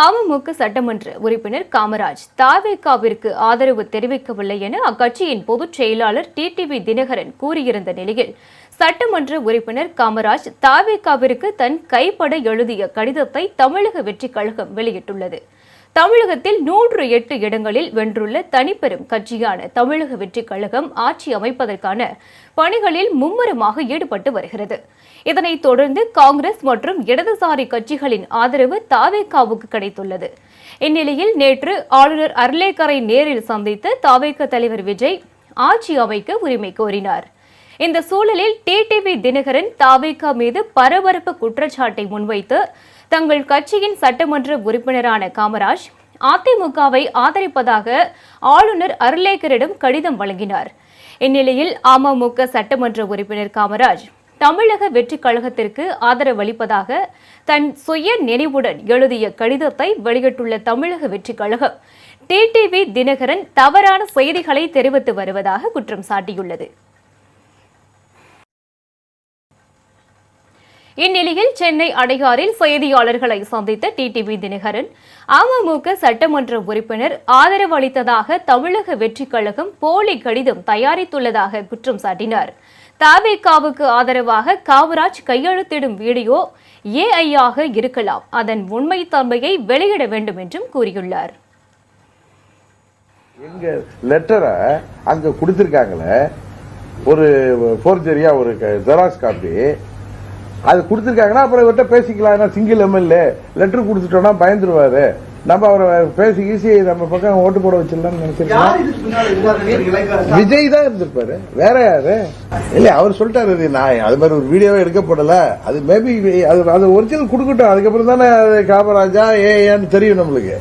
அமமுக சட்டமன்ற உறுப்பினர் காமராஜ் தாவேகாவிற்கு ஆதரவு தெரிவிக்கவில்லை என அக்கட்சியின் பொதுச் செயலாளர் டிடிவி தினகரன் கூறியிருந்த நிலையில் சட்டமன்ற உறுப்பினர் காமராஜ் தாவேகாவிற்கு தன் கைப்பட எழுதிய கடிதத்தை தமிழக வெற்றிக் கழகம் வெளியிட்டுள்ளது. தமிழகத்தில் 108 இடங்களில் வென்றுள்ள தனிப்பெரும் கட்சியான தமிழக வெற்றிக் கழகம் ஆட்சி அமைப்பதற்கான பணிகளில் மும்முரமாக ஈடுபட்டு வருகிறது. இதனைத் தொடர்ந்து காங்கிரஸ் மற்றும் இடதுசாரி கட்சிகளின் ஆதரவு தாவேகாவுக்கு கிடைத்துள்ளது. இந்நிலையில் நேற்று ஆளுநர் அர்லேக்கரை நேரில் சந்தித்து தாவேகா தலைவர் விஜய் ஆட்சி அமைக்க உரிமை கோரினார். இந்த சூழலில் டிடிவி தினகரன் தாவேகா மீது பரபரப்பு குற்றச்சாட்டை முன்வைத்து தங்கள் கட்சியின் சட்டமன்ற உறுப்பினரான காமராஜ் அதிமுகவை ஆதரிப்பதாக ஆளுநர் அர்லேக்கரிடம் கடிதம் வழங்கினார். இந்நிலையில் அமமுக சட்டமன்ற உறுப்பினர் காமராஜ் தமிழக வெற்றிக் கழகத்திற்கு ஆதரவளிப்பதாக தன் சுய நினைவுடன் எழுதிய கடிதத்தை வெளியிட்டுள்ள தமிழக வெற்றிக் கழகம் டிடிவி தினகரன் தவறான செய்திகளை தெரிவித்து வருவதாக குற்றம் சாட்டியுள்ளது. இந்நிலையில் சென்னை அடையாறில் செய்தியாளர்களை சந்தித்த டிடிவி தினகரன் அமமுக சட்டமன்ற உறுப்பினர் ஆதரவு அளித்ததாக தமிழக வெற்றிக் கழகம் போலி கடிதம் தயாரித்துள்ளதாக குற்றம் சாட்டினார். தாவேகாவுக்கு ஆதரவாக காமராஜ் கையெழுத்திடும் வீடியோ ஏஐயாக இருக்கலாம், அதன் உண்மைத்தன்மையை வெளியிட வேண்டும் என்றும் கூறியுள்ளார். எங்க லெட்டரை அங்க கொடுத்திருக்காங்களே, ஒரு போர்ஜரியா ஒரு ஜெராக்ஸ் காப்பி அது கொடுத்துருக்காங்கன்னா அப்புறம் இவர்கிட்ட பேசிக்கலாம். சிங்கிள் எம்எல்ஏ லெட்டர் கொடுத்துட்டோம்னா பயந்துருவாரு, நம்ம அவரை பேசி ஈஸி நம்ம பக்கம் ஓட்டு போட வச்சிடலாம்னு நினைச்சிருக்கோம். விஜய் தான் இருந்திருப்பாரு, வேற யாரு இல்ல. அவர் சொல்லிட்டாரு நான் அது மாதிரி ஒரு வீடியோவே எடுக்கப்படல, அது மேபி அது ஒரிஜினல் கொடுக்கட்டும், அதுக்கப்புறம் தானே காமராஜா ஏன்னு தெரியும் நம்மளுக்கு.